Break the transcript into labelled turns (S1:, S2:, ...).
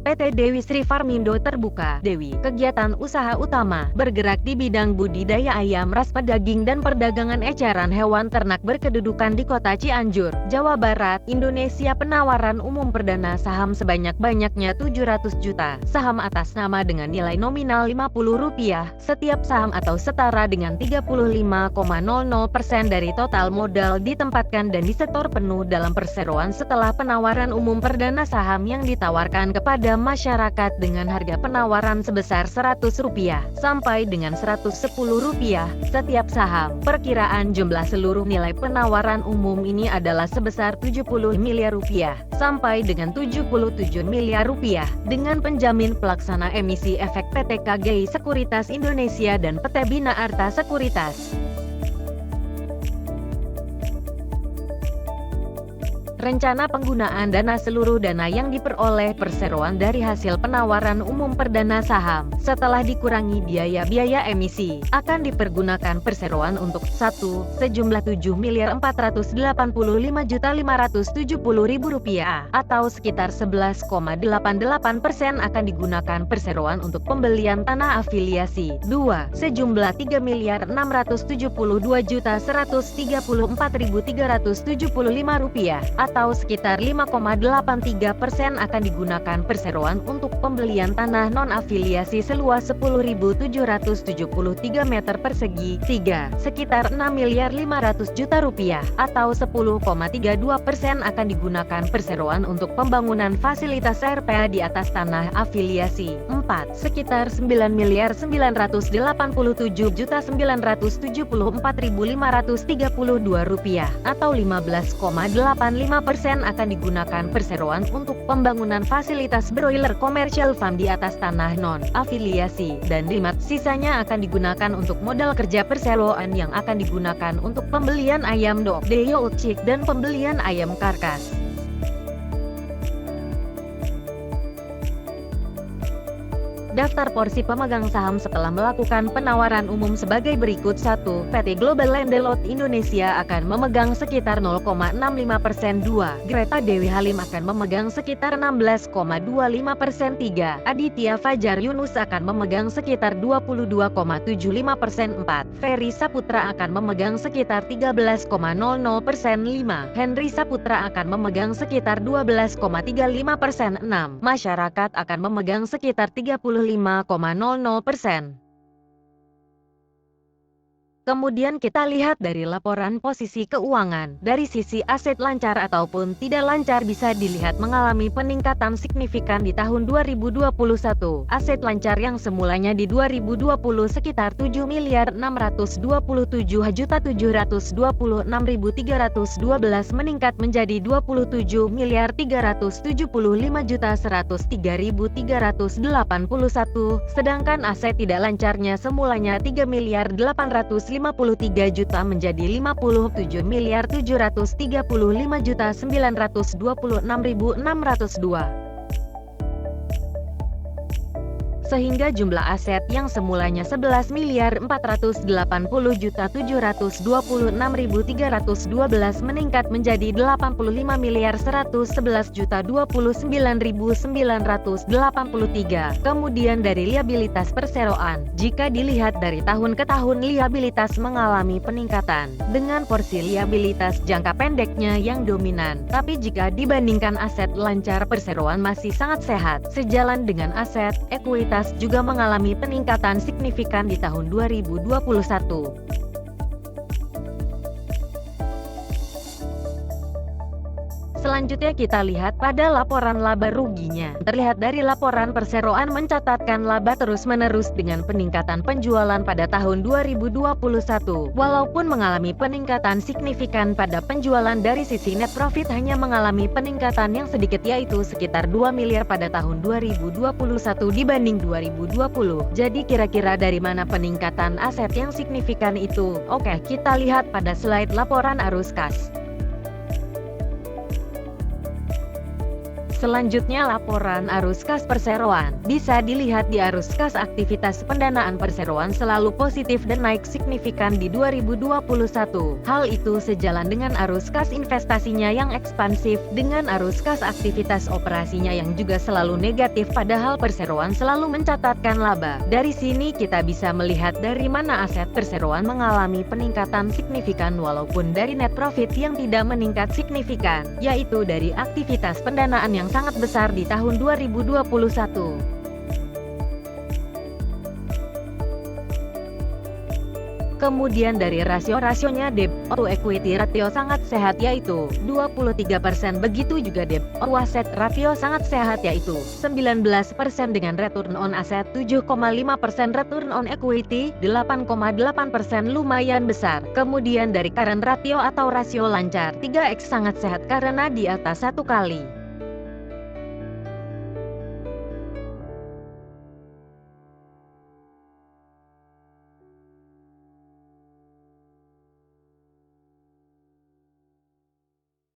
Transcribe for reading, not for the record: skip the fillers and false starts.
S1: PT Dewi Sri Farmindo Terbuka. Dewi, kegiatan usaha utama, bergerak di bidang budidaya ayam ras pedaging dan perdagangan eceran hewan ternak berkedudukan di Kota Cianjur, Jawa Barat, Indonesia. Penawaran umum perdana saham sebanyak-banyaknya 700 juta, saham atas nama dengan nilai nominal Rp50, setiap saham atau setara dengan 35,00% dari total modal ditempatkan dan disetor penuh dalam perseroan setelah penawaran umum perdana saham yang ditawarkan kepada masyarakat dengan harga penawaran sebesar Rp100 sampai dengan Rp110 setiap saham. Perkiraan jumlah seluruh nilai penawaran umum ini adalah sebesar Rp70 miliar sampai dengan Rp77 miliar dengan penjamin pelaksana emisi efek PT KGI Sekuritas Indonesia dan PT Bina Arta Sekuritas. Rencana penggunaan dana. Seluruh dana yang diperoleh perseroan dari hasil penawaran umum perdana saham, setelah dikurangi biaya-biaya emisi, akan dipergunakan perseroan untuk 1. Sejumlah Rp7.485.570.000 atau sekitar 11,88% akan digunakan perseroan untuk pembelian tanah afiliasi. 2. Sejumlah Rp3.672.134.375 atau sekitar 5,83% akan digunakan perseroan untuk pembelian tanah non-afiliasi seluas 10.773 meter persegi. 3. Sekitar Rp6.500.000.000 atau 10,32% akan digunakan perseroan untuk pembangunan fasilitas RPA di atas tanah afiliasi. 4. Sekitar Rp9.989.974.532 atau 15,85% akan digunakan perseroan untuk pembangunan fasilitas broiler komersial farm di atas tanah non-afiliasi, dan 5. Sisanya akan digunakan untuk modal kerja perseroan yang akan digunakan untuk pembelian ayam dok, deyo ucik, dan pembelian ayam karkas. Daftar porsi pemegang saham setelah melakukan penawaran umum sebagai berikut. 1. PT Global Landelot Indonesia akan memegang sekitar 0,65%. 2. Greta Dewi Halim akan memegang sekitar 16,25%. 3. Aditya Fajar Yunus akan memegang sekitar 22,75%. 4. Ferry Saputra akan memegang sekitar 13,00%. 5. Henry Saputra akan memegang sekitar 12,35%. 6. Masyarakat akan memegang sekitar 35,00%. Kemudian kita lihat dari laporan posisi keuangan. Dari sisi aset lancar ataupun tidak lancar bisa dilihat mengalami peningkatan signifikan di tahun 2021. Aset lancar yang semulanya di 2020 sekitar Rp7.627.726.312 meningkat menjadi Rp27.375.103.381. Sedangkan aset tidak lancarnya semulanya Rp3.853.000.000 menjadi Rp57.735.926.602. Sehingga jumlah aset yang semulanya Rp11.480.726.312 meningkat menjadi Rp80.111.029.983. Kemudian dari liabilitas perseroan, jika dilihat dari tahun ke tahun liabilitas mengalami peningkatan, dengan porsi liabilitas jangka pendeknya yang dominan. Tapi jika dibandingkan aset lancar, perseroan masih sangat sehat, sejalan dengan aset ekuitas juga mengalami peningkatan signifikan di tahun 2021. Selanjutnya kita lihat pada laporan laba ruginya. Terlihat dari laporan perseroan mencatatkan laba terus-menerus dengan peningkatan penjualan pada tahun 2021. Walaupun mengalami peningkatan signifikan pada penjualan, dari sisi net profit hanya mengalami peningkatan yang sedikit, yaitu sekitar 2 miliar pada tahun 2021 dibanding 2020. Jadi kira-kira dari mana peningkatan aset yang signifikan itu? Oke, kita lihat pada slide laporan arus kas. Selanjutnya laporan arus kas perseroan. Bisa dilihat di arus kas aktivitas pendanaan perseroan selalu positif dan naik signifikan di 2021. Hal itu sejalan dengan arus kas investasinya yang ekspansif, dengan arus kas aktivitas operasinya yang juga selalu negatif padahal perseroan selalu mencatatkan laba. Dari sini kita bisa melihat dari mana aset perseroan mengalami peningkatan signifikan walaupun dari net profit yang tidak meningkat signifikan, yaitu dari aktivitas pendanaan yang sangat besar di tahun 2021. Kemudian dari rasio-rasionya debt to equity ratio sangat sehat yaitu 23%, begitu juga debt to asset ratio sangat sehat yaitu 19% dengan return on asset 7,5%, return on equity 8,8%, lumayan besar. Kemudian dari current ratio atau rasio lancar 3x sangat sehat karena di atas 1 kali.